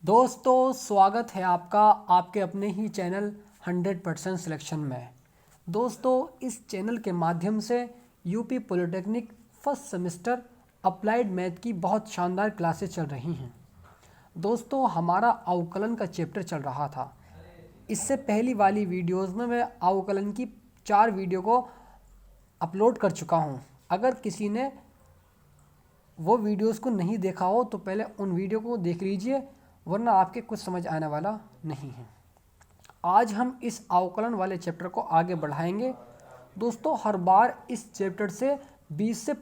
दोस्तों स्वागत है आपका आपके अपने ही चैनल 100% सिलेक्शन में। दोस्तों इस चैनल के माध्यम से UP polytechnic first semester applied math की बहुत शानदार क्लासेस चल रही हैं। दोस्तों हमारा अवकलन का चैप्टर चल रहा था। इससे पहली वाली वीडियोस में मैं अवकलन की 4 वीडियो को अपलोड कर चुका हूं। अगर किसी ने वो वीडियोस को नहीं देखा हो तो पहले उन वीडियो को देख लीजिए, वरना आपके कुछ समझ आने वाला नहीं है। आज हम इस अवकलन वाले चैप्टर को आगे बढ़ाएंगे। दोस्तों हर बार इस चैप्टर से 20 से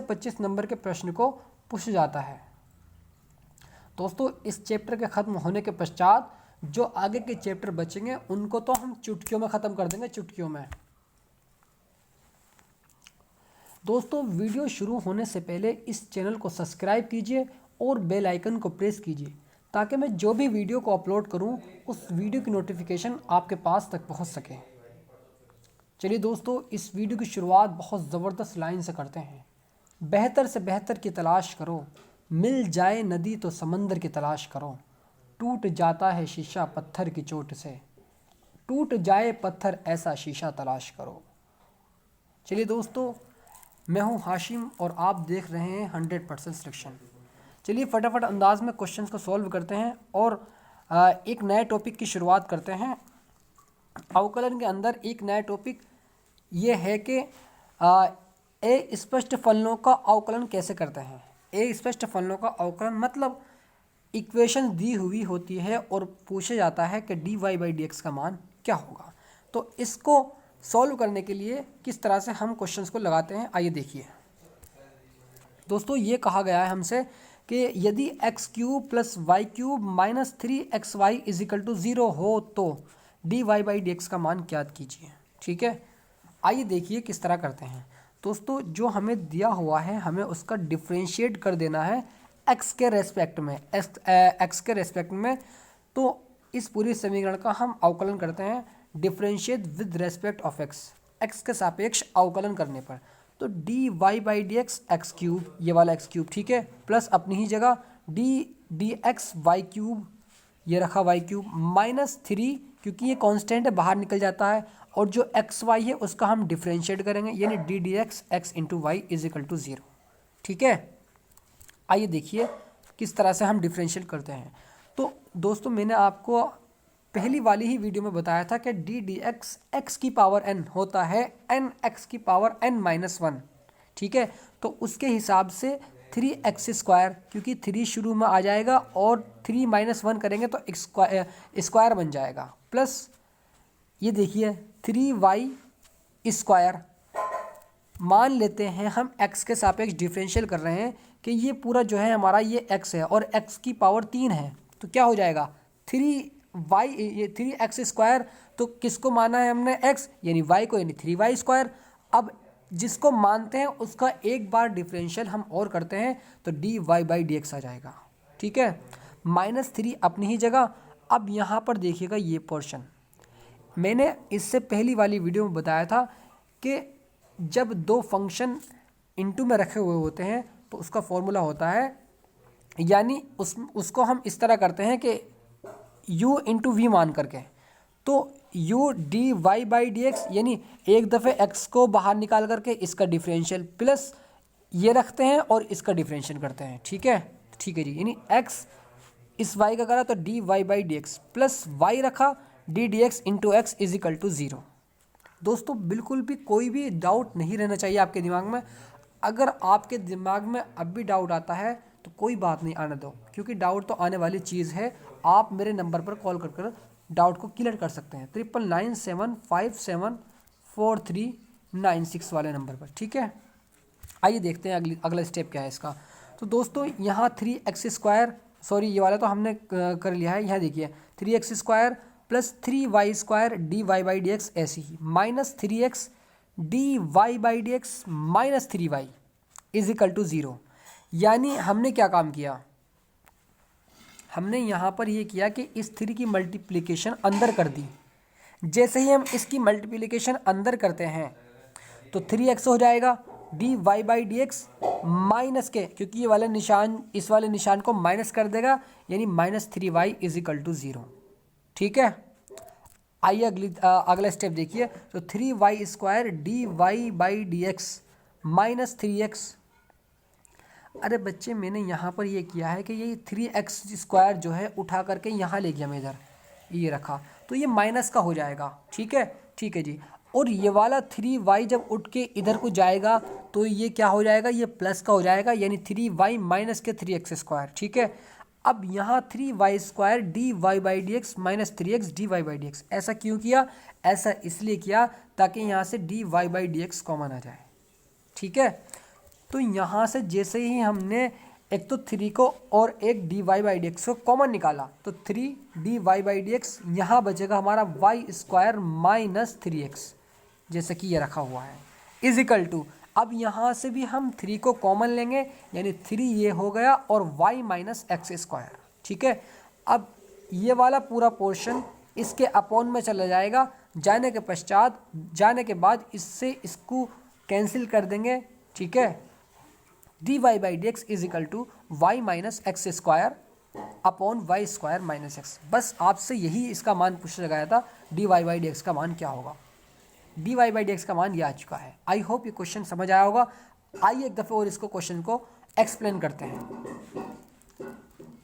25 नंबर के प्रश्न को पूछा जाता है। दोस्तों इस चैप्टर के ख़त्म होने के पश्चात जो आगे के चैप्टर बचेंगे उनको तो हम चुटकियों में ख़त्म कर देंगे, चुटकियों में। दोस्तों वीडियो शुरू होने से पहले इस चैनल को सब्सक्राइब कीजिए और बेल आइकन को प्रेस कीजिए ताकि मैं जो भी वीडियो को अपलोड करूं उस वीडियो की नोटिफिकेशन आपके पास तक पहुंच सके। चलिए दोस्तों इस वीडियो की शुरुआत बहुत ज़बरदस्त लाइन से करते हैं। बेहतर से बेहतर की तलाश करो, मिल जाए नदी तो समंदर की तलाश करो, टूट जाता है शीशा पत्थर की चोट से, टूट जाए पत्थर ऐसा शीशा तलाश करो। चलिए दोस्तों मैं हूं हाशिम और आप देख रहे हैं 100% सिलेक्शन। चलिए फटाफट अंदाज में क्वेश्चंस को सॉल्व करते हैं और एक नए टॉपिक की शुरुआत करते हैं। अवकलन के अंदर एक नया टॉपिक ये है कि ए स्पष्ट फलनों का अवकलन कैसे करते हैं। ए स्पष्ट फलनों का अवकलन मतलब इक्वेशन दी हुई होती है और पूछा जाता है कि dy/dx का मान क्या होगा। तो इसको सॉल्व करने के लिए किस तरह से हम क्वेश्चंस को लगाते हैं, आइए देखिए। दोस्तों ये कहा गया है हमसे कि यदि x³ + y³ - 3xy = 0 हो तो dy/dx का मान ज्ञात कीजिए। ठीक है, आइए देखिए किस तरह करते हैं। दोस्तों जो हमें दिया हुआ है हमें उसका डिफ्रेंशिएट कर देना है x के रेस्पेक्ट में, x के रेस्पेक्ट में। तो इस पूरी समीकरण का हम अवकलन करते हैं differentiate with respect of x के सापेक्ष अवकलन करने पर। तो dy/dx x³, ये वाला x³, ठीक है, प्लस अपनी ही जगह dx y³, ये रखा y³ -3, क्योंकि ये कांस्टेंट है बाहर निकल जाता है, और जो xy है उसका हम डिफ्रेंशिएट करेंगे यानी ddx x × y = 0। ठीक है, आइए देखिए किस तरह से हम डिफ्रेंशिएट करते हैं। तो दोस्तों मैंने आपको पहली वाली ही वीडियो में बताया था कि ddx x⁴n होता है nx⁴n-1। ठीक है, तो उसके हिसाब से 3x², क्योंकि 3 शुरू में आ जाएगा और 3 - 1 करेंगे तो स्क्वायर बन जाएगा, प्लस ये देखिए 3y²। मान लेते हैं हम x के सापेक्ष डिफरेंशियल कर रहे हैं कि ये पूरा जो है हमारा ये x है और x⁴ है, तो क्या हो जाएगा 3x²। तो किसको माना है हमने x, यानी y को, यानी 3y²। अब जिसको मानते हैं उसका एक बार डिफरेंशियल हम और करते हैं तो dy/dx आ जाएगा। ठीक है, -3 अपनी ही जगह। अब यहाँ पर देखिएगा ये पोर्शन मैंने इससे पहली वाली वीडियो में बताया था कि जब दो फंक्शन इनटू में रखे हुए होते हैं तो उसका फॉर्मूला होता है, यानी उसको हम इस तरह करते हैं कि u × v मान करके। तो u dy/dx यानी एक दफ़े x को बाहर निकाल करके इसका डिफरेंशियल प्लस ये रखते हैं और इसका डिफरेंशियल करते हैं। ठीक है, ठीक है जी, यानी x इस y का करा तो dy/dx प्लस y रखा ddx × x = 0। दोस्तों बिल्कुल भी कोई भी डाउट नहीं रहना चाहिए आपके दिमाग में। अगर आपके दिमाग में अब भी डाउट आता है तो कोई बात नहीं, आने दो, क्योंकि डाउट तो आने वाली चीज़ है। आप मेरे नंबर पर कॉल कर डाउट को क्लियर कर सकते हैं 9997574396 वाले नंबर पर। ठीक है, आइए देखते हैं अगला स्टेप क्या है इसका। तो दोस्तों यहाँ 3x², सॉरी ये वाला तो हमने कर लिया है। यहाँ देखिए 3x² + 3y² dy/dx ऐसी ही -3x dy/dx -3y = 0। यानी हमने क्या काम किया, हमने यहाँ पर ये किया कि इस 3 की मल्टीप्लिकेशन अंदर कर दी। जैसे ही हम इसकी मल्टीप्लिकेशन अंदर करते हैं तो 3x हो जाएगा d Y by D x minus के, क्योंकि ये वाले निशान इस वाले निशान को माइनस कर देगा, यानी -3y इज इक्वल टू 0। ठीक है, आइए अगला स्टेप देखिए। तो 3y² D Y by D x -3x। अरे बच्चे मैंने यहाँ पर ये किया है कि ये 3x² जो है उठा करके यहाँ ले गया मैं, इधर ये रखा, तो ये माइनस का हो जाएगा। ठीक है, ठीक है जी। और ये वाला 3y जब उठ के इधर को जाएगा तो ये क्या हो जाएगा, ये प्लस का हो जाएगा, यानी 3y माइनस के 3x²। ठीक है, अब यहाँ 3y² D Y by D x -3x D Y by D X. ऐसा क्यों किया? ऐसा इसलिए किया ताकि यहाँ से D Y by D X common आ जाए। ठीक है, तो यहाँ से जैसे ही हमने एक तो 3 को और एक d Y by D x को कॉमन निकाला, तो 3 d Y by D x, यहाँ बचेगा हमारा y² -3x, जैसे कि ये रखा हुआ है, इज इक्वल टू, अब यहाँ से भी हम 3 को कॉमन लेंगे, यानी 3 ये हो गया और y -x²। ठीक है, अब ये वाला पूरा पोर्शन इसके अपॉन में चला जाएगा, जाने के बाद इससे इसको कैंसिल कर देंगे। ठीक है, d Y by D x is equal to y -x² upon y² -x। बस आपसे यही इसका मान पूछा गया था, d Y by D x का मान क्या होगा। D Y by D x का मान ये आ चुका है। आई होप ये क्वेश्चन समझ आया होगा। आइए एक दफ़े और इसको क्वेश्चन को एक्सप्लेन करते हैं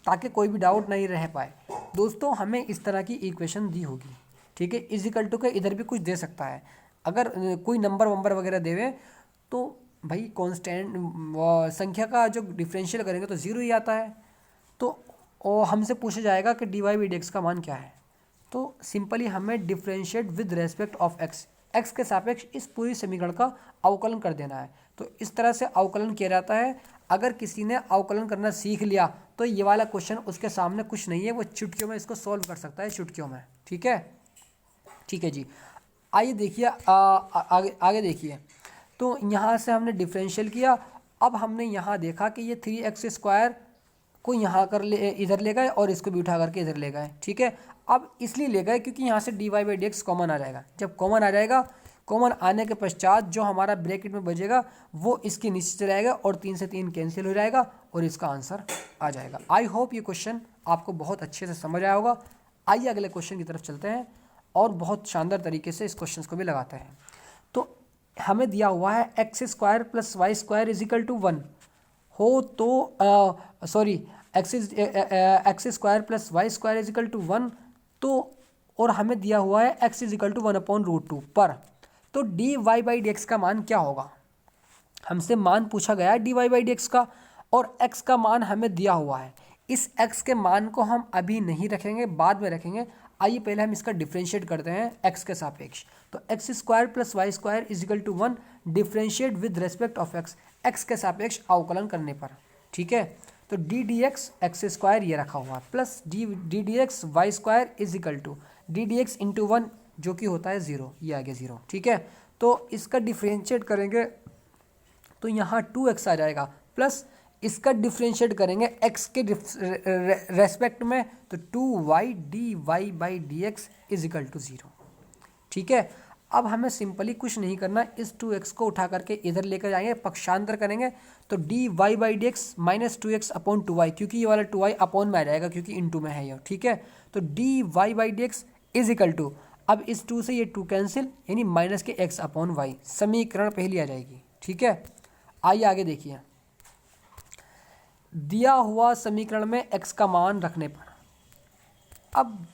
ताकि कोई भी डाउट नहीं रह पाए। दोस्तों, हमें इस तरह की इक्वेशन दी होगी, ठीक है, इज इक्वल टू के इधर भी कुछ दे सकता है। अगर कोई नंबर वगैरह देवे तो भाई कांस्टेंट संख्या का जो डिफरेंशियल करेंगे तो 0 ही आता है। तो हमसे पूछा जाएगा कि d Y by D x का मान क्या है, तो सिंपली हमें differentiate with respect of x के सापेक्ष इस पूरी समीकरण का अवकलन कर देना है। तो इस तरह से अवकलन किया जाता है। अगर किसी ने अवकलन करना सीख लिया तो ये वाला क्वेश्चन उसके सामने कुछ नहीं है, वो चुटकियों में इसको सॉल्व कर सकता है, चुटकियों में। ठीक है, ठीक है जी। आइए देखिए, आगे देखिए। तो यहाँ से हमने डिफरेंशियल किया। अब हमने यहाँ देखा कि ये 3x² को यहाँ कर इधर ले गए और इसको भी उठा करके इधर ले गए। ठीक है, अब इसलिए ले गए क्योंकि यहाँ से D Y by D X common आ जाएगा। जब कॉमन आ जाएगा, कॉमन आने के पश्चात जो हमारा ब्रैकेट में बचेगा वो इसके नीचे चला जाएगा और 3 से 3 कैंसिल हो जाएगा और इसका आंसर आ जाएगा। आई होप ये क्वेश्चन आपको बहुत अच्छे से समझ आया होगा। आइए अगले क्वेश्चन की तरफ चलते हैं और बहुत शानदार तरीके से इस क्वेश्चन को भी लगाते हैं। तो हमें दिया हुआ है x² + y² is equal to 1 हो तो x² + y² is equal to 1, तो और हमें दिया हुआ है x इज इक्वल टू 1/√2 पर। तो D Y by D x का मान क्या होगा? हमसे मान पूछा गया है d Y by D x का और x का मान हमें दिया हुआ है। इस x के मान को हम अभी नहीं रखेंगे, बाद में रखेंगे। आइए पहले हम इसका डिफरेंशिएट करते हैं x के सापेक्ष। तो x² + y² is equal to 1 differentiate with respect of x के सापेक्ष अवकलन करने पर। ठीक है, तो डी डी एक्स x² ये रखा हुआ plus d D x y² is equal to D D x into 1 जो कि होता है 0, ये आ गया 0। ठीक है, तो इसका डिफरेंशिएट करेंगे तो यहाँ 2x आ जाएगा प्लस इसका डिफरेंशिएट करेंगे x के रेस्पेक्ट में तो 2y d Y by D x is equal to 0। ठीक है, अब हमें सिंपली कुछ नहीं करना, इस 2x को उठा करके इधर लेकर जाएंगे, पक्षांतर करेंगे तो D Y by D x -2x/2y, क्योंकि ये वाला 2y अपॉन में आ जाएगा क्योंकि इनटू में है ये। ठीक है, तो D Y by D x is equal to, अब इस 2 से ये 2 कैंसिल, यानी -x/y, समीकरण पहली आ जाएगी। ठीक है, आइए आगे देखिए। दिया हुआ समीकरण में x का मान रखने पर अब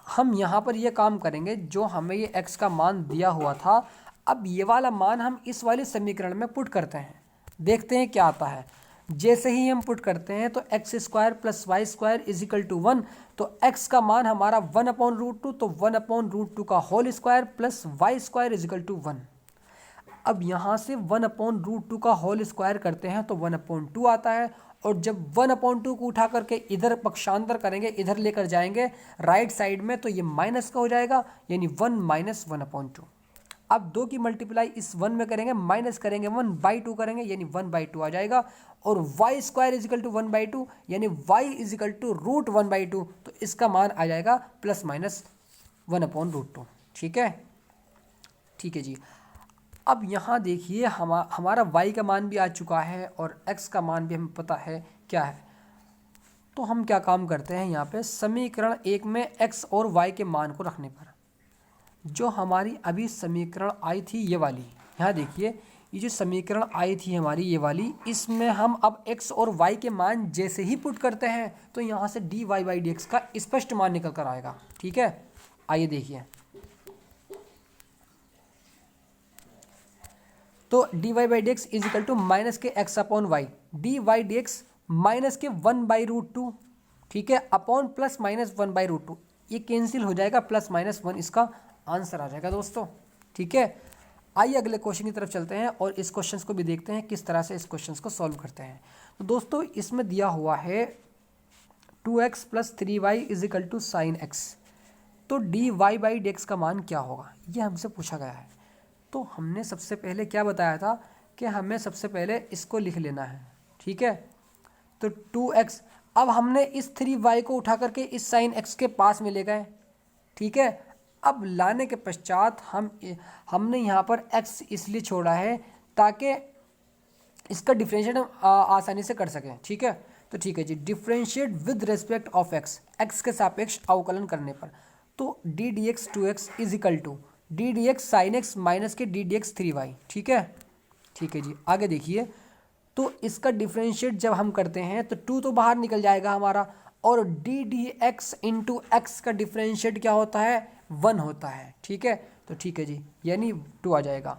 हम यहाँ पर ये काम करेंगे, जो हमें ये x का मान दिया हुआ था, अब ये वाला मान हम इस वाले समीकरण में पुट करते हैं, देखते हैं क्या आता है। जैसे ही हम पुट करते हैं तो x² + y² is equal to 1, तो x का मान हमारा 1/√2, तो 1/√2 का whole square plus y² is equal to 1। अब यहाँ से 1/√2 का होल स्क्वायर करते हैं तो 1/2 आता है, और जब 1/2 को उठा करके इधर पक्षांतर करेंगे, इधर लेकर जाएंगे राइट साइड में, तो ये माइनस का हो जाएगा, यानी 1 - 1/2। अब 2 की मल्टीप्लाई इस 1 में करेंगे, माइनस करेंगे 1/2 करेंगे, यानी 1/2 आ जाएगा, और y² इज इक्वल टू 1/2, यानी y इज इक्वल टू √1/2, तो इसका मान आ जाएगा +- 1/√2। ठीक है, ठीक है जी। अब यहाँ देखिए हमारा y का मान भी आ चुका है और x का मान भी हमें पता है क्या है। तो हम क्या काम करते हैं, यहाँ पे समीकरण 1 में x और y के मान को रखने पर जो हमारी अभी समीकरण आई थी ये वाली, यहाँ देखिए ये जो समीकरण आई थी हमारी ये वाली, इसमें हम अब x और y के मान जैसे ही पुट करते हैं तो यहाँ से dy/dx का स्पष्ट मान निकल कर आएगा। ठीक है, आइए देखिए। तो dy/dx is equal to minus के x upon y, dy/dx minus के 1/√2, ठीक है, अपॉन प्लस माइनस 1/√2, ये कैंसिल हो जाएगा, प्लस माइनस 1 इसका आंसर आ जाएगा दोस्तों। ठीक है, आइए अगले क्वेश्चन की तरफ चलते हैं और इस क्वेश्चन को भी देखते हैं किस तरह से इस क्वेश्चन को सॉल्व करते हैं। तो दोस्तों इसमें दिया हुआ है 2x + 3y is equal to sine x। तो dy/dx का मान क्या होगा, ये हमसे पूछा गया है। तो हमने सबसे पहले क्या बताया था कि हमें सबसे पहले इसको लिख लेना है। ठीक है, तो 2x, अब हमने इस 3y को उठा करके इस साइन x के पास में ले गए। ठीक है, अब लाने के पश्चात हमने यहाँ पर x इसलिए छोड़ा है ताकि इसका डिफरेंशिएट आसानी से कर सकें। ठीक है, तो ठीक है जी, differentiate with respect of x के सापेक्ष अवकलन करने पर, तो D D x 2x is equal to D D x sine X minus के डी डी एक्स 3y। ठीक है, ठीक है जी, आगे देखिए। तो इसका डिफरेंशिएट जब हम करते हैं तो 2 तो बाहर निकल जाएगा हमारा, और D D x into x का डिफरेंशिएट क्या होता है, 1 होता है। ठीक है, तो ठीक है जी, यानी 2 आ जाएगा,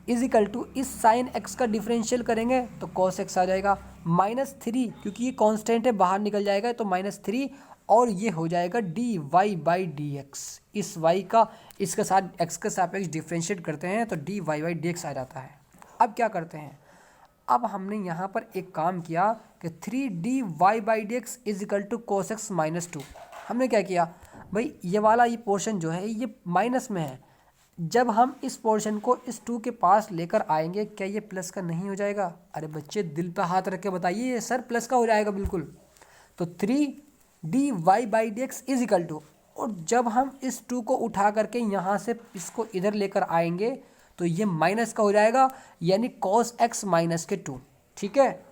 इज इक्वल टू इस साइन एक्स का डिफरेंशियल करेंगे तो कॉस एक्स आ जाएगा, -3 क्योंकि ये कांस्टेंट है बाहर निकल जाएगा तो -3, और ये हो जाएगा dy/dx। इस y का इसके साथ x के सापेक्ष डिफरेंशिएट करते हैं तो dy/dx आ जाता है। अब क्या करते हैं, अब हमने यहाँ पर एक काम किया कि 3dy/dx is equal to cos x -2। हमने क्या किया भाई, ये वाला ये पोर्शन जो है ये माइनस में है, जब हम इस पोर्शन को इस 2 के पास लेकर आएंगे क्या ये प्लस का नहीं हो जाएगा? अरे बच्चे दिल पे हाथ रख के बताइए, ये सर प्लस का हो जाएगा बिल्कुल। तो 3dy/dx इज इक्वल टू, और जब हम इस 2 को उठा करके यहाँ से इसको इधर लेकर आएंगे तो ये माइनस का हो जाएगा, यानी cos x -2। ठीक है,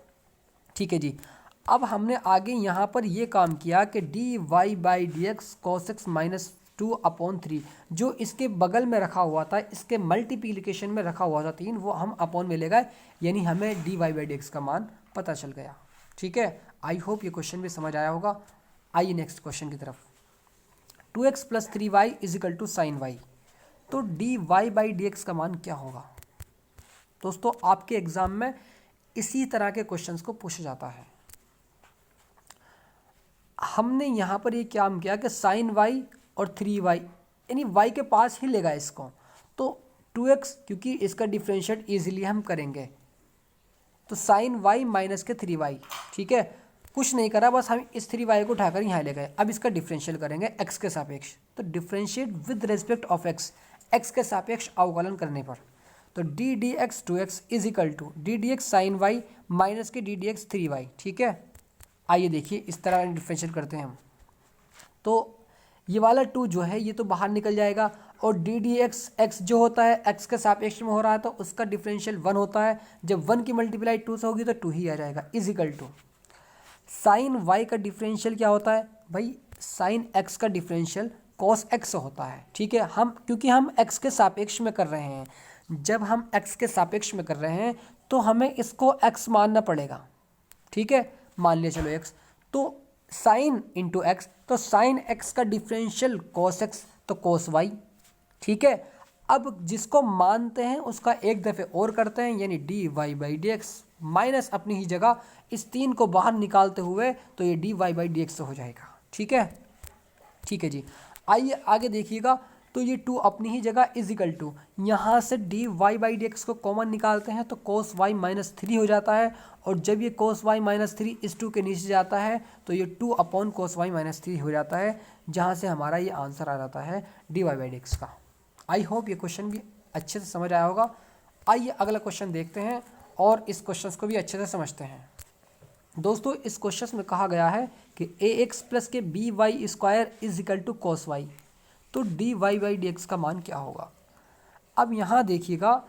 ठीक है जी। अब हमने आगे यहाँ पर ये काम किया कि dy/dx cos x -2/3, जो इसके बगल में रखा हुआ था, इसके मल्टीप्लिकेशन में रखा हुआ था 3, वो हम अपॉन में ले गए, यानी हमें dy/dx का मान पता चल गया। ठीक है, आई होप ये क्वेश्चन भी समझ आया होगा। आइए नेक्स्ट क्वेश्चन की तरफ। 2x + 3y is equal to sine y, तो dy/dx का मान क्या होगा? दोस्तों आपके एग्जाम में इसी तरह के क्वेश्चंस को पूछा जाता है। हमने यहाँ पर ये काम किया कि साइन y और 3y, यानी y के पास ही लेगा इसको, तो 2x क्योंकि इसका डिफरेंशिएट इजीली हम करेंगे, तो साइन y माइनस के 3y। ठीक है, कुछ नहीं करा, बस हम इस 3y को उठाकर यहाँ ले गए। अब इसका डिफरेंशियल करेंगे x के सापेक्ष, तो differentiate with respect of x के सापेक्ष अवकलन करने पर, तो D D x 2x is equal to D D x sine y minus के डी डी एक्स 3y। ठीक है, आइए देखिए इस तरह डिफरेंशिएट करते हैं हम, तो ये वाला 2 जो है ये तो बाहर निकल जाएगा, और डी डी एक्स एक्स जो होता है x के सापेक्ष में हो रहा है तो उसका डिफरेंशियल 1 होता है, जब 1 की मल्टीप्लाई 2 से होगी तो 2 ही आ जाएगा, is equal to sine y का डिफरेंशियल क्या होता है भाई, साइन x का डिफरेंशियल cos x होता है। ठीक है, हम क्योंकि हम x के सापेक्ष में कर रहे हैं, जब हम x के सापेक्ष में कर रहे हैं तो हमें इसको x मानना पड़ेगा। ठीक है, मान लिया चलो x, तो साइन इंटू एक्स, तो साइन x का डिफरेंशियल cos x तो cos y। ठीक है, अब जिसको मानते हैं उसका एक दफ़े और करते हैं, यानी dy/dx माइनस अपनी ही जगह इस 3 को बाहर निकालते हुए तो ये dy/dx हो जाएगा। ठीक है, ठीक है जी, आइए आगे देखिएगा। तो ये 2 अपनी ही जगह इज इक्वल टू, यहाँ से dy/dx को कॉमन निकालते हैं तो cos y -3 हो जाता है, और जब ये cos y -3 इस 2 के नीचे जाता है तो ये 2/cos y -3 हो जाता है, जहाँ से हमारा ये आंसर आ जाता है dy/dx का। आई होप ये क्वेश्चन भी अच्छे से समझ आया होगा। आइए अगला क्वेश्चन देखते हैं और इस क्वेश्चन को भी अच्छे से समझते हैं। दोस्तों इस क्वेश्चन में कहा गया है कि ax + के by² is equal to cos y, तो dy/dx का मान क्या होगा? अब यहाँ देखिएगा,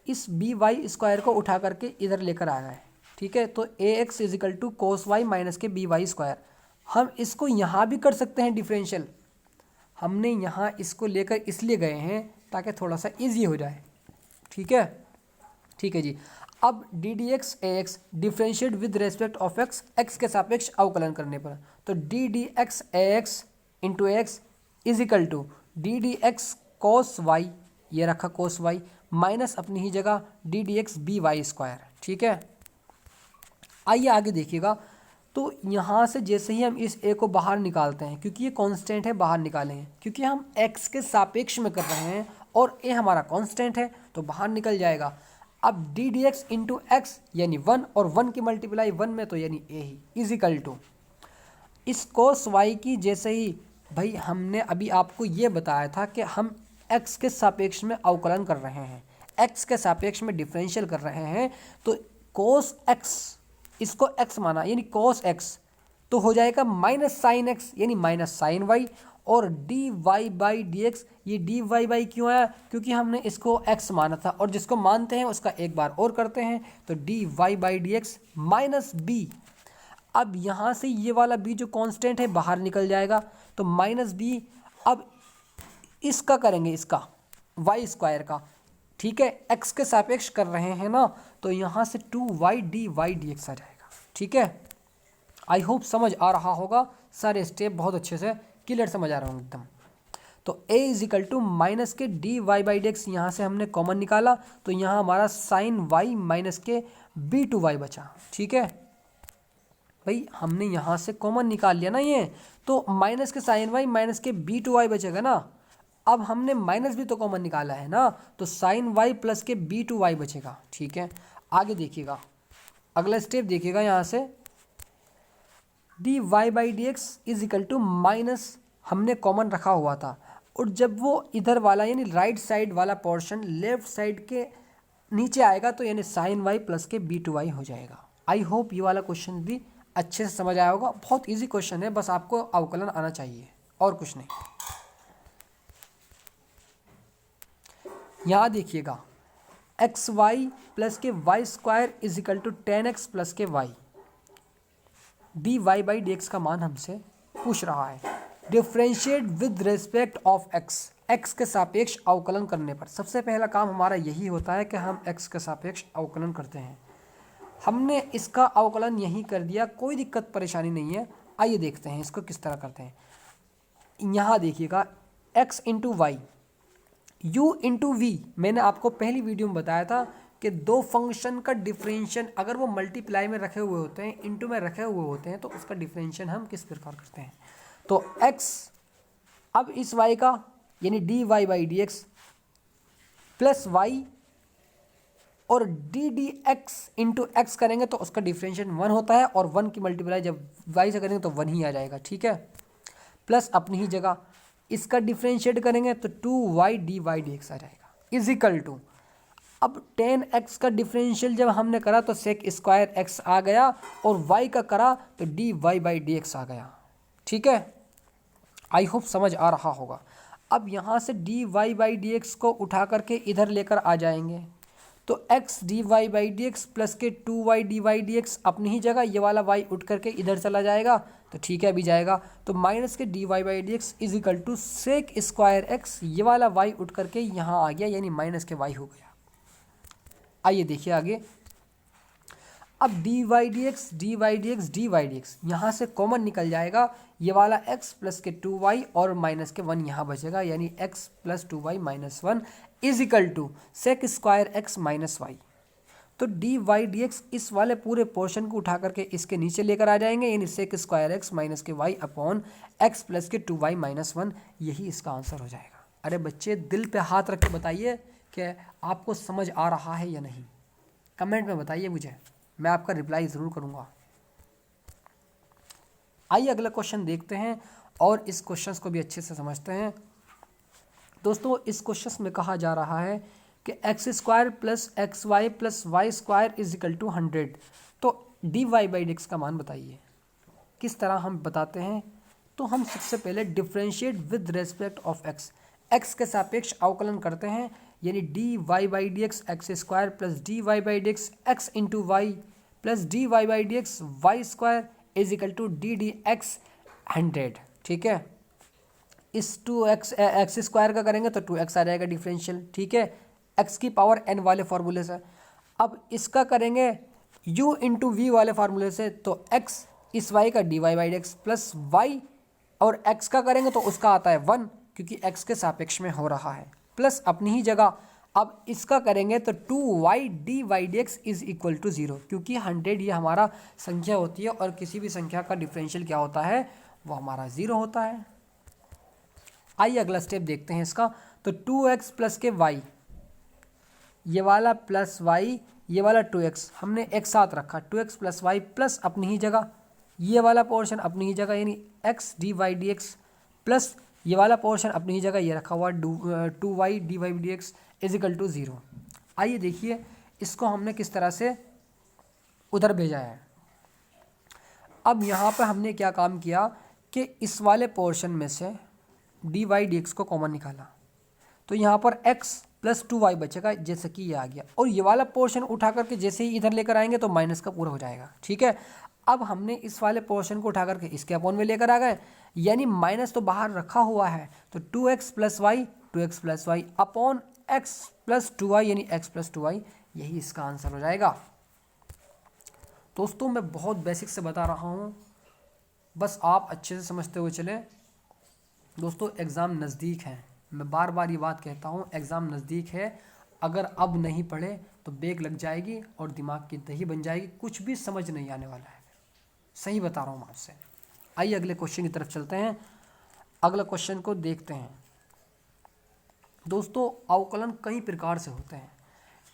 इस बी वाई स्क्वायर को उठा करके इधर लेकर आया है, ठीक है। तो A X is equal to cos Y minus के बी वाई स्क्वायर। हम इसको यहाँ भी कर सकते हैं डिफरेंशियल, हमने यहाँ इसको लेकर इसलिए गए हैं ताकि थोड़ा सा इजी हो जाए, ठीक है। ठीक है जी। अब D D x a x differentiate with respect of x, x के सापेक्ष अवकलन करने पर, तो D D x a x into x is equal to D D x cos y, ये रखा कोस वाई, माइनस अपनी ही जगह d D x b Y square, ठीक है। आइए आगे देखिएगा। तो यहाँ से जैसे ही हम इस ए को बाहर निकालते हैं, क्योंकि ये कांस्टेंट है बाहर निकालेंगे, क्योंकि हम एक्स के सापेक्ष में कर रहे हैं और ए हमारा कांस्टेंट है तो बाहर निकल जाएगा। अब D D x into x यानी 1 और 1 की मल्टीप्लाई 1 में तो यानी ए ही इज इक्वल टू इस कोस वाई की, जैसे ही भाई हमने अभी आपको ये बताया था कि हम एक्स के सापेक्ष में अवकलन कर रहे हैं, एक्स के सापेक्ष में डिफरेंशियल कर रहे हैं, तो कोस एक्स, इसको x माना यानी cos x, तो हो जाएगा माइनस साइन x यानी माइनस साइन y, और d Y by D x, ये डी वाई बाई क्यों आया, क्योंकि हमने इसको x माना था और जिसको मानते हैं उसका एक बार और करते हैं, तो D Y by D x minus b. अब यहाँ से ये वाला b जो कांस्टेंट है बाहर निकल जाएगा, तो माइनस बी। अब इसका करेंगे, इसका वाई स्क्वायर का, ठीक है, x के सापेक्ष कर रहे हैं ना, तो यहाँ से 2y dy dx आ जाएगा, ठीक है। आई होप समझ आ रहा होगा, सारे स्टेप बहुत अच्छे से क्लियर समझ आ रहा हूँ एकदम। तो a is equal to minus के dy बाई डी एक्स, यहाँ से हमने कॉमन निकाला, तो यहाँ हमारा साइन y माइनस के b2y बचा, ठीक है। भाई हमने यहाँ से कॉमन निकाल लिया ना ये, तो माइनस के साइन y माइनस के b2y बचेगा ना। अब हमने माइनस भी तो कॉमन निकाला है ना, तो साइन वाई प्लस के बी टू वाई बचेगा, ठीक है। आगे देखिएगा, अगला स्टेप देखिएगा, यहाँ से D Y by D x is equal to minus, हमने कॉमन रखा हुआ था, और जब वो इधर वाला यानी राइट साइड वाला पोर्शन लेफ्ट साइड के नीचे आएगा तो यानी साइन वाई प्लस के बी टू वाई हो जाएगा। आई होप ये वाला क्वेश्चन भी अच्छे से समझ आया होगा, बहुत ईजी क्वेश्चन है, बस आपको अवकलन आना चाहिए और कुछ नहीं। यहाँ देखिएगा, एक्स वाई प्लस के Y square is equal to 10x plus के Y, D Y by D x का मान हमसे पूछ रहा है। Differentiate with respect of x, x के सापेक्ष अवकलन करने पर, सबसे पहला काम हमारा यही होता है कि हम एक्स के सापेक्ष अवकलन करते हैं। हमने इसका अवकलन यहीं कर दिया, कोई दिक्कत परेशानी नहीं है। आइए देखते हैं इसको किस तरह करते हैं। यहाँ देखिएगा, x into y u into v, मैंने आपको पहली वीडियो में बताया था कि दो फंक्शन का डिफरेंशियल अगर वो मल्टीप्लाई में रखे हुए होते हैं, इनटू में रखे हुए होते हैं, तो उसका डिफरेंशियल हम किस प्रकार करते हैं। तो x, अब इस y का यानी D Y by D x plus Y, और D D x into X करेंगे तो उसका डिफरेंशियल 1 होता है, और 1 की मल्टीप्लाई जब y से करेंगे तो 1 ही आ जाएगा, ठीक है। प्लस अपनी ही जगह इसका डिफ्रेंशिएट करेंगे तो 2y dy dx आ जाएगा, इज इक्वल टू, अब 10x का डिफरेंशियल जब हमने करा तो सेक स्क्वायर x आ गया, और y का करा तो dy बाई dx आ गया, ठीक है। आई होप समझ आ रहा होगा। अब यहाँ से dy बाई dx को उठा करके इधर लेकर आ जाएंगे, तो x dy by dx plus के 2y dy dx अपनी ही जगह, ये वाला y उठ करके इधर चला जाएगा, तो ठीक है अभी जाएगा, तो माइनस के dy by dx is equal to sec square x, ये वाला y उठ करके यहाँ आ गया यानी माइनस के y हो गया। आइए देखिए आगे, अब dy dx dy dx dy dx यहाँ से कॉमन निकल जाएगा, ये वाला x प्लस के 2y और माइनस के 1 यहाँ बचेगा, यानी x plus 2y minus 1 is equal to sec square x minus y. तो डी वाई डी एक्स इस वाले पूरे पोर्शन को उठा करके इसके नीचे लेकर आ जाएंगे, यानी सेक स्क्वायर एक्स माइनस के वाई अपॉन एक्स प्लस के 2y माइनस 1, यही इसका आंसर हो जाएगा। अरे बच्चे दिल पे हाथ रख के बताइए कि आपको समझ आ रहा है या नहीं, कमेंट में बताइए मुझे, मैं आपका रिप्लाई ज़रूर करूँगा। आइए अगला क्वेश्चन देखते हैं और इस क्वेश्चन को भी अच्छे से समझते हैं। दोस्तों इस क्वेश्चन में कहा जा रहा है कि x square plus x Y plus y square is equal to 100, तो D Y by D x का मान बताइए। किस तरह हम बताते हैं, तो हम सबसे पहले differentiate with respect of x, x के सापेक्ष अवकलन करते हैं, यानी D Y by D x x square plus d Y by D x x into y plus d Y by D x y square is equal to D D x 100। ठीक है, इस 2x square का करेंगे तो 2x आ जाएगा differential. ठीक है, x की पावर n वाले फार्मूले से। अब इसका करेंगे u इंटू वी वाले फार्मूले से, तो x इस y का d Y by D x plus Y और x का करेंगे तो उसका आता है 1 क्योंकि x के सापेक्ष में हो रहा है, प्लस अपनी ही जगह। अब इसका करेंगे तो 2y d y d x is equal to 0 क्योंकि 100 ये हमारा संख्या होती है और किसी भी संख्या का डिफरेंशियल क्या होता है, वो हमारा 0 होता है। आइए अगला स्टेप देखते हैं इसका। तो 2x प्लस के y, ये वाला प्लस y, ये वाला 2x हमने एक साथ रखा, 2x प्लस वाई प्लस अपनी ही जगह ये वाला पोर्शन अपनी ही जगह, यानी x d y d x plus ये वाला पोर्शन अपनी ही जगह ये रखा हुआ 2y d y d x is equal to 0। आइए देखिए इसको हमने किस तरह से उधर भेजा है। अब यहाँ पर हमने क्या काम किया कि इस वाले पोर्शन में से डी वाई डी एक्स को कॉमन निकाला, तो यहाँ पर x प्लस 2y बचेगा जैसे कि ये आ गया, और ये वाला पोर्शन उठा करके जैसे ही इधर लेकर आएंगे तो माइनस का पूरा हो जाएगा। ठीक है, अब हमने इस वाले पोर्शन को उठा करके इसके अपॉन में लेकर आ गए, यानी माइनस तो बाहर रखा हुआ है, तो 2x plus y upon x plus 2y यानी x प्लस 2y, यही इसका आंसर हो जाएगा। दोस्तों मैं बहुत बेसिक से बता रहा हूँ, बस आप अच्छे से समझते हुए चलें। दोस्तों एग्ज़ाम नज़दीक है, मैं बार बार ये बात कहता हूँ, एग्ज़ाम नज़दीक है। अगर अब नहीं पढ़े तो बैग लग जाएगी और दिमाग की दही बन जाएगी, कुछ भी समझ नहीं आने वाला है, सही बता रहा हूँ आपसे। आइए अगले क्वेश्चन की तरफ चलते हैं, अगला क्वेश्चन को देखते हैं। दोस्तों अवकलन कई प्रकार से होते हैं।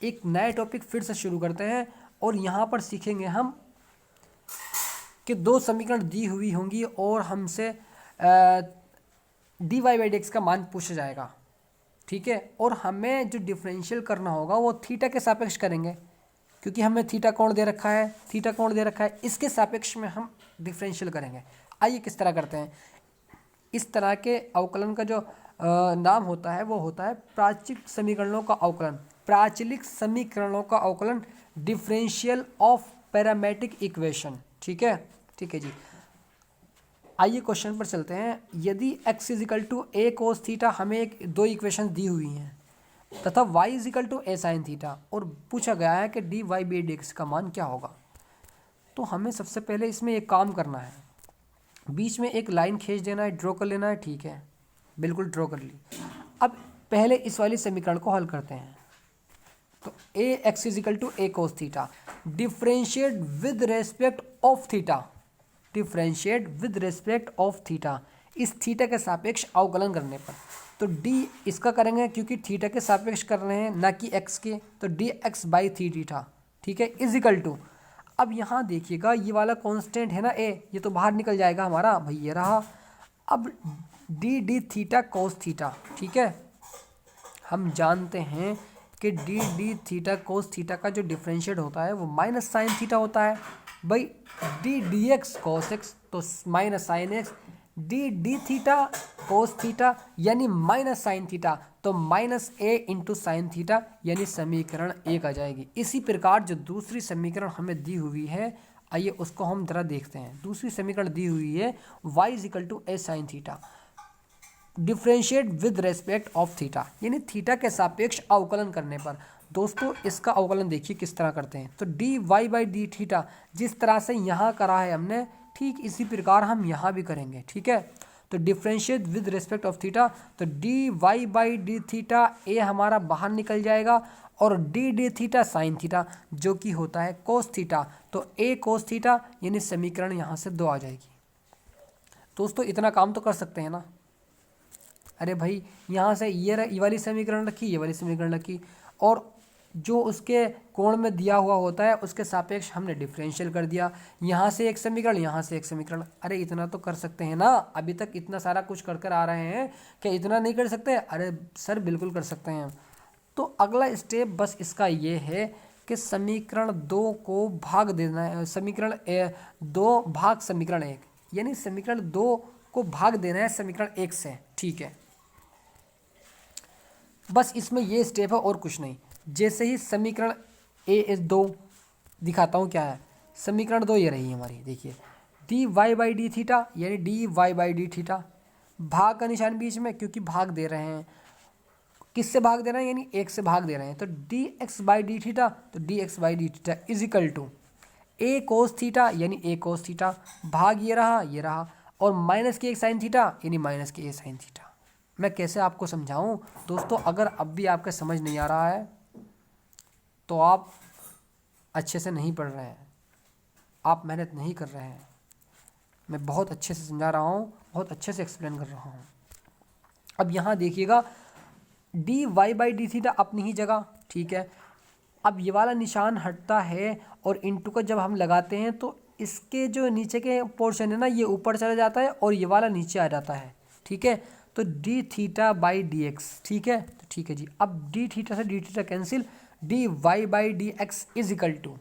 एक नया टॉपिक फिर से शुरू करते हैं और यहाँ पर सीखेंगे हम कि दो समीकरण दी हुई होंगी और हमसे d Y by D x का मान पूछा जाएगा। ठीक है, और हमें जो डिफरेंशियल करना होगा वो थीटा के सापेक्ष करेंगे, क्योंकि हमें थीटा कोण दे रखा है, इसके सापेक्ष में हम डिफरेंशियल करेंगे। आइए किस तरह करते हैं। इस तरह के अवकलन का जो नाम होता है वो होता है प्राचलिक समीकरणों का अवकलन, डिफरेंशियल ऑफ पैरामेट्रिक इक्वेशन। ठीक है जी। आइए क्वेश्चन पर चलते हैं। यदि x is equal to A cos theta, हमें दो इक्वेशन दी हुई हैं, तथा y is equal to A sine theta, और पूछा गया है कि d Y by D x का मान क्या होगा। तो हमें सबसे पहले इसमें एक काम करना है, बीच में एक लाइन खींच देना है, ड्रॉ कर लेना है। ठीक है, बिल्कुल ड्रॉ कर ली। अब पहले इस वाली समीकरण को हल करते हैं। तो A X is equal to A cos theta, differentiate with respect of theta, इस थीटा के सापेक्ष अवकलन करने पर। तो डी इसका करेंगे क्योंकि थीटा के सापेक्ष कर रहे हैं ना कि एक्स के, तो डी एक्स बाई थीटा। ठीक है, इज इक्वल टू, अब यहाँ देखिएगा ये वाला कांस्टेंट है ना ए, ये तो बाहर निकल जाएगा हमारा, भाई ये रहा। अब D D theta cos theta. ठीक है, हम जानते हैं कि D D theta cos theta का जो डिफरेंशिएट होता है वो माइनस साइन थीटा होता है। भाई D D x cos X तो minus sine X, D D theta cos theta यानी माइनस साइन थीटा, तो minus A into sine theta, यानी समीकरण 1 आ जाएगी। इसी प्रकार जो दूसरी समीकरण हमें दी हुई है, आइए उसको हम जरा देखते हैं। दूसरी समीकरण दी हुई है y is equal to A sine theta, differentiate with respect of theta, यानी थीटा के सापेक्ष अवकलन करने पर। दोस्तों इसका अवकलन देखिए किस तरह करते हैं। तो D Y by D theta जिस तरह से यहाँ करा है हमने, ठीक इसी प्रकार हम यहाँ भी करेंगे। ठीक है, तो differentiate with respect of theta, तो D Y by D theta, A हमारा बाहर निकल जाएगा, और D D theta sine theta जो कि होता है कोस थीटा, तो ए कोस थीटा, यानी समीकरण यहाँ से 2 आ जाएगी। दोस्तों इतना काम तो कर सकते हैं ना। अरे भाई यहाँ से ये वाली समीकरण रखी, ये वाली समीकरण रखी, और जो उसके कोण में दिया हुआ होता है उसके सापेक्ष हमने डिफरेंशियल कर दिया। यहाँ से एक समीकरण, यहाँ से एक समीकरण। अरे इतना तो कर सकते हैं ना, अभी तक इतना सारा कुछ कर कर आ रहे हैं, क्या इतना नहीं कर सकते? अरे सर बिल्कुल कर सकते हैं। तो अगला स्टेप बस इसका ये है कि समीकरण 2 को भाग देना है, समीकरण 2 भाग समीकरण 1, यानी समीकरण 2 को भाग देना है समीकरण 1 से। ठीक है, बस इसमें ये स्टेप है और कुछ नहीं। जैसे ही समीकरण A2 दिखाता हूँ क्या है, समीकरण 2 ये रही हमारी, देखिए dy बाई डी थीटा यानी dy बाई डी थीटा, भाग का निशान बीच में क्योंकि भाग दे रहे हैं, किससे भाग दे रहे हैं यानी 1 से भाग दे रहे हैं, तो dx बाई डी थीटा, तो dx by D theta is equal to a cos theta यानी a कोस थीटा, भाग ये रहा और माइनस के 1 साइन थीटा यानी माइनस के a साइन थीटा। मैं कैसे आपको समझाऊं दोस्तों, अगर अब भी आपके समझ नहीं आ रहा है तो आप अच्छे से नहीं पढ़ रहे हैं, आप मेहनत नहीं कर रहे हैं। मैं बहुत अच्छे से समझा रहा हूँ, बहुत अच्छे से एक्सप्लेन कर रहा हूँ। अब यहाँ देखिएगा dy बाई डी थीटा अपनी ही जगह, ठीक है। अब ये वाला निशान हटता है और इनटू का जब हम लगाते हैं तो इसके जो नीचे के पोर्शन है ना, ये ऊपर चला जाता है और ये वाला नीचे आ जाता है, ठीक है। तो d theta by D x, ठीक है, तो ठीक है जी। अब डी थीटा से d theta cancel, D Y by D x is equal to,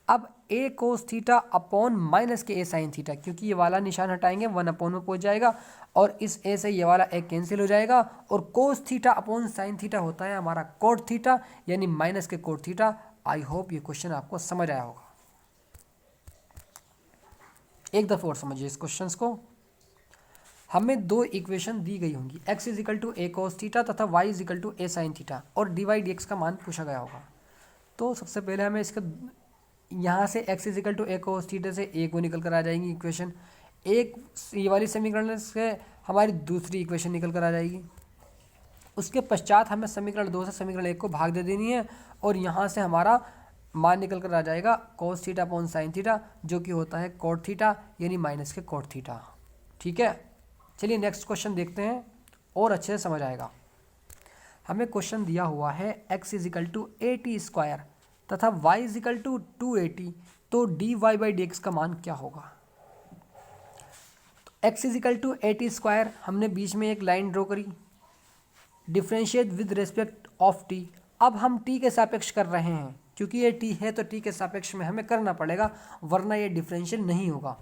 अब a cos theta upon minus के ए साइन थीटा, क्योंकि ये वाला निशान हटाएंगे 1 अपॉन में पहुंच जाएगा और इस ए से ये वाला ए कैंसिल हो जाएगा और कोस थीटा अपॉन साइन थीटा होता है हमारा कोट थीटा यानी माइनस के कोट थीटा। आई होप ये क्वेश्चन आपको समझ आया होगा। एक दफ़ा और समझिए इस क्वेश्चन को। हमें दो इक्वेशन दी गई होंगी, x is equal to A cos theta तथा y is equal to A sine theta और डी वाई डी एक्स का मान पूछा गया होगा। तो सबसे पहले हमें इसका यहाँ से x is equal to A cos theta से ए को निकल कर आ जाएंगी इक्वेशन, एक ये वाली समीकरण से हमारी दूसरी इक्वेशन निकल कर आ जाएगी। उसके पश्चात हमें समीकरण 2 से समीकरण 1 को भाग दे देनी है और यहाँ से हमारा मान निकल कर आ जाएगा कोस थीटा अपॉन साइन थीटा, जो कि होता है कोट थीटा यानी माइनस के कोट थीटा, ठीक है। चलिए नेक्स्ट क्वेश्चन देखते हैं और अच्छे से समझ आएगा। हमें क्वेश्चन दिया हुआ है x is equal to a t square तथा y इज इक्वल टू 280, तो D Y by D x का मान क्या होगा। तो x is equal to a t square, हमने बीच में एक लाइन ड्रॉ करी, differentiate with respect of t। अब हम t के सापेक्ष कर रहे हैं, क्योंकि ये t है तो t के सापेक्ष में हमें करना पड़ेगा, वरना ये डिफरेंशियल नहीं होगा,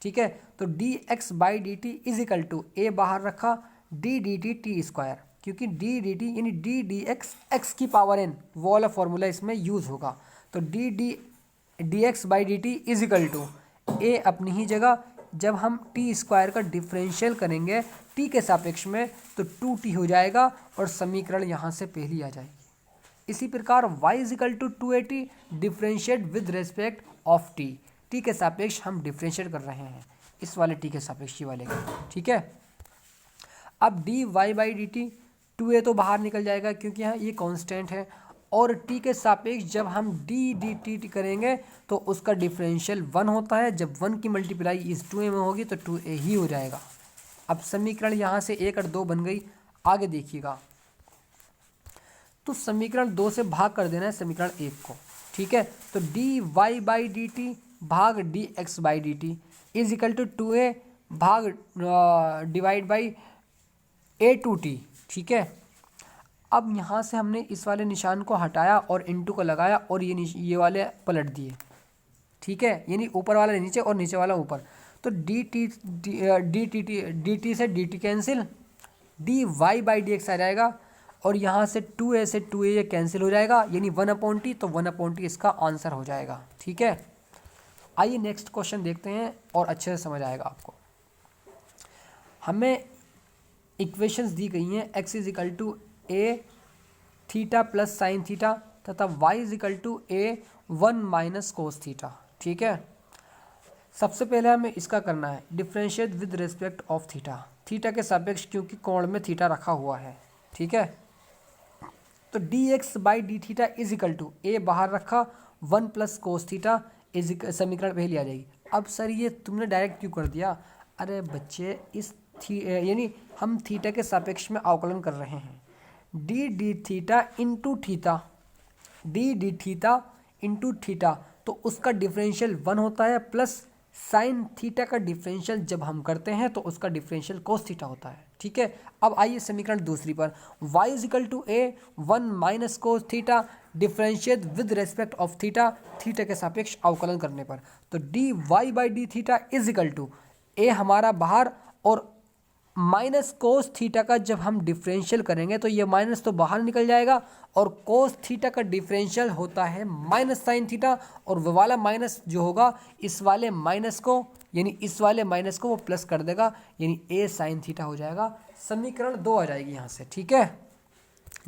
ठीक है। तो D x by D T is equal to A बाहर रखा D D T T square, क्योंकि डी डी टी यानी डी डी एक्स एक्स की पावर n, वो वाला फॉर्मूला इसमें यूज़ होगा। तो D D x by D T is equal to ए अपनी ही जगह, जब हम टी स्क्वायर का डिफरेंशियल करेंगे टी के सापेक्ष में तो 2t हो जाएगा और समीकरण यहाँ से पहली आ जाएगी। इसी प्रकार y is equal to 280 differentiate with respect of t, t के सापेक्ष हम डिफरेंशिएट कर रहे हैं, इस वाले टी के सापेक्ष वाले का, ठीक है। अब d Y by D t 2a तो बाहर निकल जाएगा क्योंकि यहाँ ये कांस्टेंट है, और टी के सापेक्ष जब हम डी डी टी करेंगे तो उसका डिफरेंशियल 1 होता है, जब 1 की मल्टीप्लाई इस 2a में होगी तो 2a ही हो जाएगा। अब समीकरण यहाँ से 1 और 2 बन गई। आगे देखिएगा, तो समीकरण 2 से भाग कर देना है समीकरण 1 को, ठीक है। तो D Y by D T भाग D x by D T is equal to 2a भाग divide by A two T, ठीक है। अब यहाँ से हमने इस वाले निशान को हटाया और इनटू को लगाया और ये वाले पलट दिए, ठीक है, यानी ऊपर वाला नीचे और नीचे वाला ऊपर। तो डी टी से D T cancel, D Y by D x आ जाएगा और यहाँ से 2a से 2a ये कैंसिल हो जाएगा, यानी 1/t, तो 1/t इसका आंसर हो जाएगा, ठीक है। आइए नेक्स्ट क्वेश्चन देखते हैं और अच्छे से समझ आएगा आपको। हमें इक्वेशंस दी गई हैं x is equal to A theta plus sine theta तथा y is equal to A 1 minus cos theta, ठीक है। सबसे पहले हमें इसका करना है differentiate with respect of theta, theta के सापेक्ष क्योंकि कोण में थीटा रखा हुआ है, ठीक है। तो D x by D theta is equal to A बाहर रखा 1 प्लस कोस थीटा, समीकरण पहली आ जाएगी। अब सर ये तुमने डायरेक्ट क्यों कर दिया? अरे बच्चे, इस यानी हम थीटा के सापेक्ष में अवकलन कर रहे हैं, D D theta into theta, D D theta into theta, तो उसका डिफरेंशियल 1 होता है, प्लस साइन थीटा का डिफरेंशियल जब हम करते हैं तो उसका डिफरेंशियल कोस थीटा होता है, ठीक है। अब आइए समीकरण दूसरी पर, y is equal to A 1 minus cos theta differentiate with respect of theta, theta के सापेक्ष अवकलन करने पर, तो D Y by D theta is equal to A हमारा बाहर और माइनस कोस थीटा का जब हम डिफरेंशियल करेंगे तो ये माइनस तो बाहर निकल जाएगा, और कोस थीटा का डिफरेंशियल होता है माइनस साइन थीटा, और वो वाला माइनस जो होगा इस वाले माइनस को, यानी इस वाले माइनस को वो प्लस कर देगा, यानी ए साइन थीटा हो जाएगा। समीकरण 2 आ जाएगी यहाँ से। ठीक है,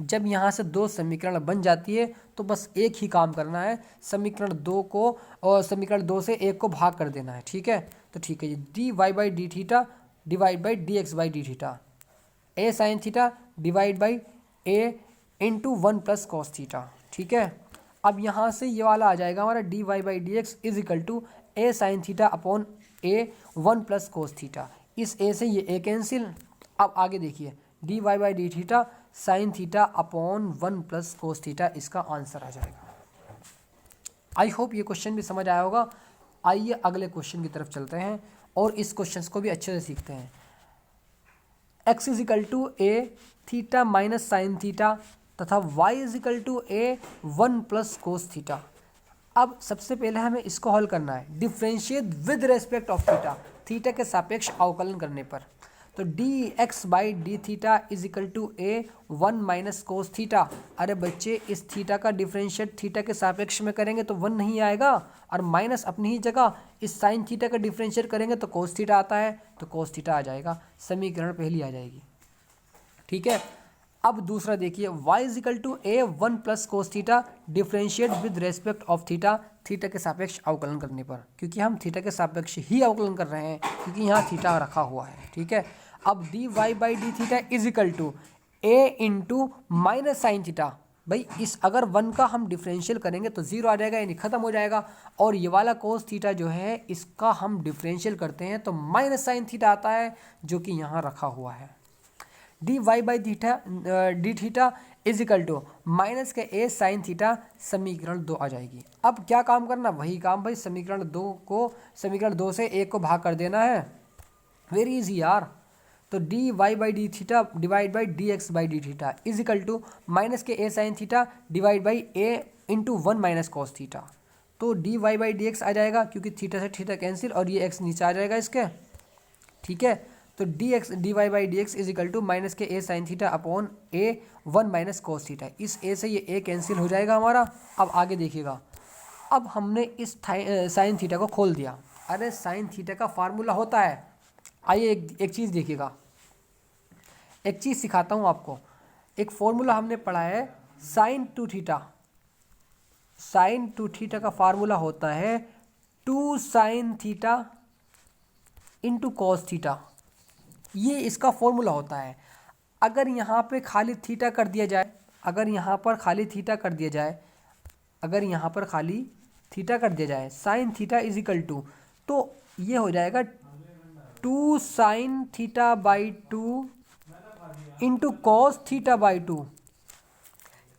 जब यहाँ से 2 समीकरण बन जाती है तो बस एक ही काम करना है, समीकरण 2 को और समीकरण 2 से 1 को भाग कर देना है। ठीक है, तो ठीक है, ये d Y by D theta divide by D x by D theta, a sine theta divide by A into 1 plus cos theta. ठीक है, अब यहाँ से ये वाला आ जाएगा हमारा d Y by D x is equal to A sine theta upon a 1 plus cos theta. इस ए से ये ए कैंसिल। अब आगे देखिए, d Y by D theta sine theta upon 1 plus cos theta, इसका आंसर आ जाएगा। I hope ये क्वेश्चन भी समझ आया होगा। आइए अगले क्वेश्चन की तरफ चलते हैं और इस क्वेश्चन को भी अच्छे से सीखते हैं। X is equal to A theta minus sine theta तथा Y is equal to A 1 plus cos theta. अब सबसे पहले हमें इसको हल करना है, differentiate with respect of theta, theta के सापेक्ष अवकलन करने पर। तो D x by D theta is equal to A 1 minus cos theta. अरे बच्चे, इस थीटा का डिफ्रेंशिएट थीटा के सापेक्ष में करेंगे तो 1 नहीं आएगा, और माइनस अपनी ही जगह। इस साइन थीटा का डिफ्रेंशिएट करेंगे तो कोस थीटा आता है, तो कोस थीटा आ जाएगा, समीकरण पहली आ जाएगी। ठीक है, अब दूसरा देखिए, y is equal to A 1 plus cos theta differentiate with respect of theta, theta के सापेक्ष अवकलन करने पर, क्योंकि हम थीटा के सापेक्ष ही अवकलन कर रहे हैं क्योंकि यहाँ थीटा रखा हुआ है। ठीक है, अब d Y by D theta is equal to A into minus sine theta. भाई इस अगर 1 का हम डिफरेंशियल करेंगे तो 0 आ जाएगा, यानी खत्म हो जाएगा, और ये वाला कोस थीटा जो है इसका हम डिफरेंशियल करते हैं तो माइनस साइन थीटा आता है, जो कि यहाँ रखा हुआ है। D Y by theta d theta is equal to minus के ए साइन थीटा, समीकरण 2 आ जाएगी। अब क्या काम करना, वही काम भाई, समीकरण 2 से 1 को भाग कर देना है, वेरी इजी यार। तो D Y by D theta divide by D x by D theta is equal to minus के ए sine theta divide by A into 1 minus cos theta. तो D Y by D x आ जाएगा, क्योंकि theta से theta cancel, और ये x नीचे आ जाएगा इसके। ठीक है, तो D Y by D x is equal to minus के ए sine theta upon a 1 minus cos theta. इस ए से ये ए कैंसिल हो जाएगा हमारा। अब आगे देखिएगा, अब हमने इस साइन थीटा को खोल दिया। अरे साइन थीटा का फार्मूला होता है, आइए एक चीज़ देखिएगा, एक चीज़ सिखाता हूँ आपको। एक फॉर्मूला हमने पढ़ा है sign to theta, sign to theta का फार्मूला होता है 2 sine theta into cos theta, ये इसका फॉर्मूला होता है। अगर यहाँ पे खाली थीटा कर दिया जाए, अगर यहाँ पर खाली थीटा कर दिया जाए, अगर यहाँ पर खाली थीटा कर दिया जाए, sine theta is equal to, तो ये हो जाएगा 2 sine theta by 2 into cos theta by 2।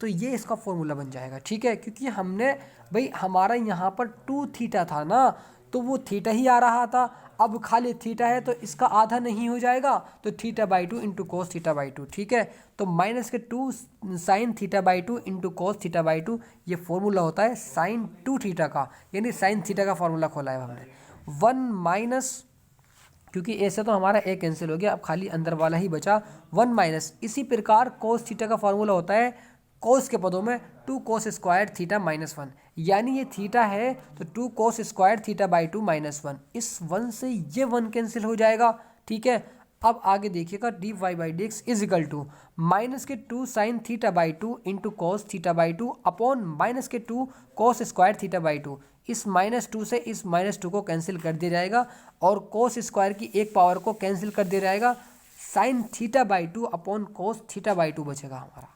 तो ये इसका फॉर्मूला बन जाएगा। ठीक है, क्योंकि हमने भाई हमारा यहाँ पर 2 थीटा था ना, तो वो थीटा ही आ रहा था। अब खाली थीटा है तो इसका आधा नहीं हो जाएगा, तो theta by 2 into cos theta by 2। ठीक है, तो माइनस के 2 sine theta by 2 into cos theta by 2, ये फॉर्मूला होता है साइन 2 थीटा का, यानी साइन थीटा का फॉर्मूला खोला है हमने। 1 माइनस, क्योंकि ए से तो हमारा ए कैंसिल हो गया, अब खाली अंदर वाला ही बचा 1 माइनस। इसी प्रकार कोस थीटा का फॉर्मूला होता है कोस के पदों में 2 कोस स्क्वायर थीटा माइनस 1, यानी ये थीटा है तो 2 cos square theta by 2 minus 1। इस 1 से ये 1 कैंसिल हो जाएगा। ठीक है, अब आगे देखिएगा, d Y by D x is equal to minus के 2 sine theta by 2 into cos theta by 2 upon minus के 2 कोस स्क्वायर थीटा बाई 2। इस -2 से इस -2 को कैंसिल कर दिया जाएगा, और कोस स्क्वायर की एक पावर को कैंसिल कर दिया जाएगा, sign theta by 2 upon cos theta by 2 बचेगा हमारा।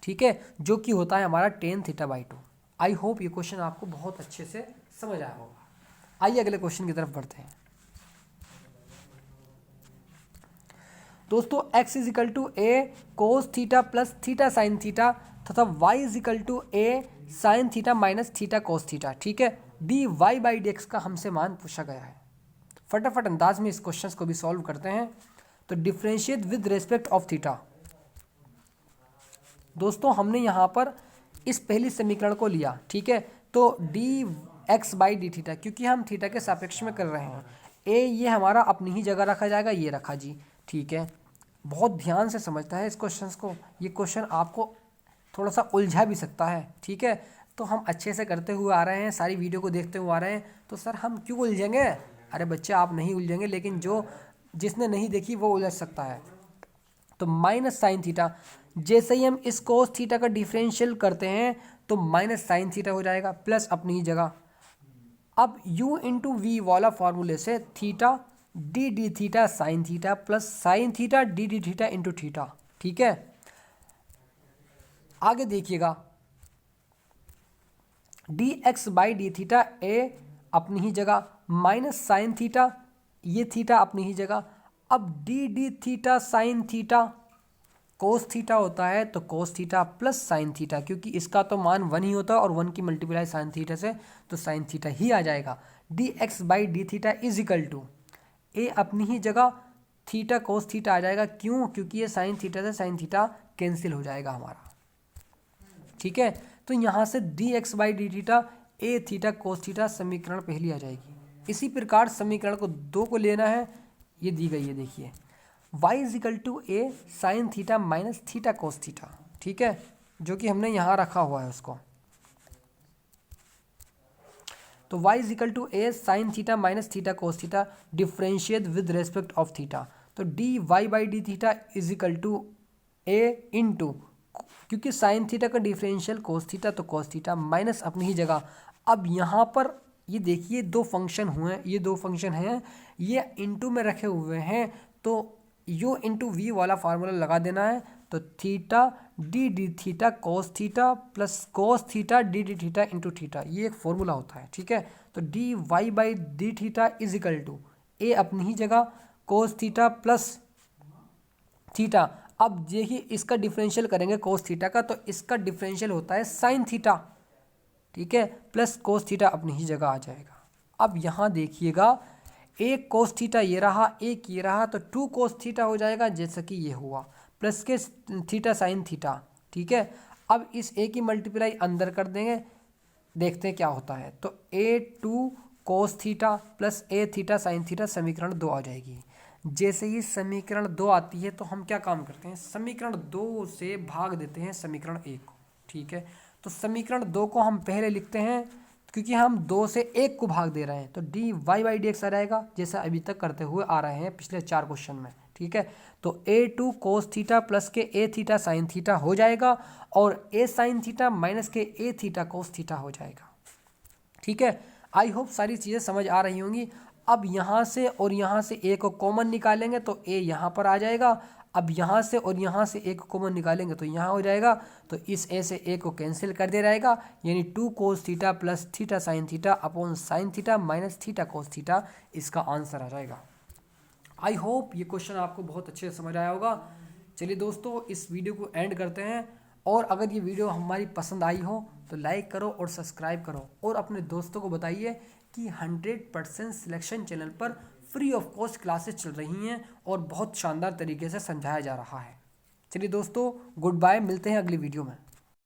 ठीक है, जो कि होता है हमारा tan theta by 2। I hope ये क्वेश्चन आपको बहुत अच्छे से समझ आया होगा। आइए अगले क्वेश्चन की तरफ बढ़ते हैं। दोस्तों, x is equal to A cos theta plus theta sine theta तथा y is equal to A sine theta minus theta cos theta. ठीक है, d Y by D x का हमसे मान पूछा गया है। फटाफट अंदाज में इस क्वेश्चन को भी सॉल्व करते हैं। तो differentiate with respect of theta. दोस्तों, हमने यहाँ पर इस पहली समीकरण को लिया। ठीक है, तो D x by D theta, क्योंकि हम थीटा के सापेक्ष में कर रहे हैं, ए ये हमारा अपनी ही जगह रखा जाएगा, ये रखा जी, ठीक है। बहुत ध्यान से समझता है इस क्वेश्चन को, ये क्वेश्चन आपको थोड़ा सा उलझा भी सकता है, ठीक है। तो हम अच्छे से करते हुए आ रहे हैं, सारी वीडियो को देखते हुए आ रहे हैं, तो सर हम क्यों उलझेंगे? अरे बच्चे आप नहीं उलझेंगे, लेकिन जिसने नहीं देखी वो उलझ सकता है। तो माइनस साइन थीटा, जैसे ही हम इस कोस थीटा का डिफरेंशियल करते हैं तो माइनस साइन थीटा हो जाएगा, प्लस अपनी ही जगह। अब u इंटू वी वाला फॉर्मूले से theta D D theta sine theta plus sine theta D D theta into theta, ठीक है। आगे देखिएगा, D x by D theta A अपनी ही जगह, माइनस साइन थीटा, ये थीटा अपनी ही जगह। अब D D theta sine theta cos theta होता है, तो cos theta plus sine theta, क्योंकि इसका तो मान 1 ही होता है और 1 की मल्टीप्लाई साइन थीटा से, तो साइन थीटा ही आ जाएगा। D x by D theta is equal to ए अपनी ही जगह थीटा कोस थीटा आ जाएगा, क्यों? क्योंकि ये साइन थीटा से साइन थीटा कैंसिल हो जाएगा हमारा, ठीक है। तो यहाँ से D x by D theta A theta cos theta समीकरण पहली आ जाएगी। इसी प्रकार समीकरण को 2 को लेना है, ये दी गई है, देखिए y is equal to A sine theta minus theta cos theta, ठीक है, जो कि हमने यहाँ रखा हुआ है उसको। तो y is equal to A sine theta minus theta cos theta differentiate with respect of theta, तो D Y by D theta is equal to A into, क्योंकि साइन थीटा का डिफरेंशियल कोस थीटा, तो cos theta minus अपनी ही जगह। अब यहाँ पर ये देखिए 2 फंक्शन हुए, ये 2 फंक्शन हैं, ये इंटू में रखे हुए हैं, तो u इंटू वी वाला फार्मूला लगा देना है। तो theta D D theta cos theta plus cos theta D D theta into theta, ये एक फॉर्मूला होता है, ठीक है। तो D Y by D theta is equal to ए अपनी ही जगह कोस थीटा प्लस थीटा। अब देखिए इसका डिफरेंशियल करेंगे कोस थीटा का, तो इसका डिफरेंशियल होता है साइन थीटा, ठीक है, प्लस कोस थीटा अपनी ही जगह आ जाएगा। अब यहाँ देखिएगा, एक कोस थीटा ये रहा, एक ये रहा, तो 2 कोस थीटा हो जाएगा, जैसा कि ये हुआ, प्लस के थीटा साइन थीटा, ठीक है। अब इस ए की मल्टीप्लाई अंदर कर देंगे, देखते हैं क्या होता है। तो a2 कोस थीटा प्लस ए थीटा साइन थीटा समीकरण 2 आ जाएगी। जैसे ही समीकरण 2 आती है तो हम क्या काम करते हैं, समीकरण 2 से भाग देते हैं समीकरण 1 को, ठीक है। तो समीकरण 2 को हम पहले लिखते हैं, क्योंकि हम 2 से 1 को भाग दे रहे हैं, तो D Y by D x आ जाएगा, जैसा अभी तक करते हुए आ रहे हैं पिछले 4 क्वेश्चन में, ठीक है। तो a2 कोस थीटा प्लस के ए थीटा साइन थीटा हो जाएगा, और ए साइन थीटा माइनस के ए थीटा कोस थीटा हो जाएगा, ठीक है। आई होप सारी चीज़ें समझ आ रही होंगी। अब यहाँ से और यहाँ से ए को कॉमन निकालेंगे तो ए यहाँ पर आ जाएगा। अब यहाँ से और यहाँ से ए को कॉमन निकालेंगे तो यहाँ हो जाएगा, तो इस ए से ए को कैंसिल कर दे रहेगा, यानी 2 कोस theta plus theta sine theta upon sine theta minus theta cos theta, इसका आंसर आ जाएगा। आई होप ये क्वेश्चन आपको बहुत अच्छे से समझ आया होगा। चलिए दोस्तों, इस वीडियो को एंड करते हैं, और अगर ये वीडियो हमारी पसंद आई हो तो लाइक करो और सब्सक्राइब करो, और अपने दोस्तों को बताइए कि 100% सिलेक्शन चैनल पर फ्री ऑफ कॉस्ट क्लासेस चल रही हैं और बहुत शानदार तरीके से समझाया जा रहा है। चलिए दोस्तों, गुड बाय, मिलते हैं अगली वीडियो में।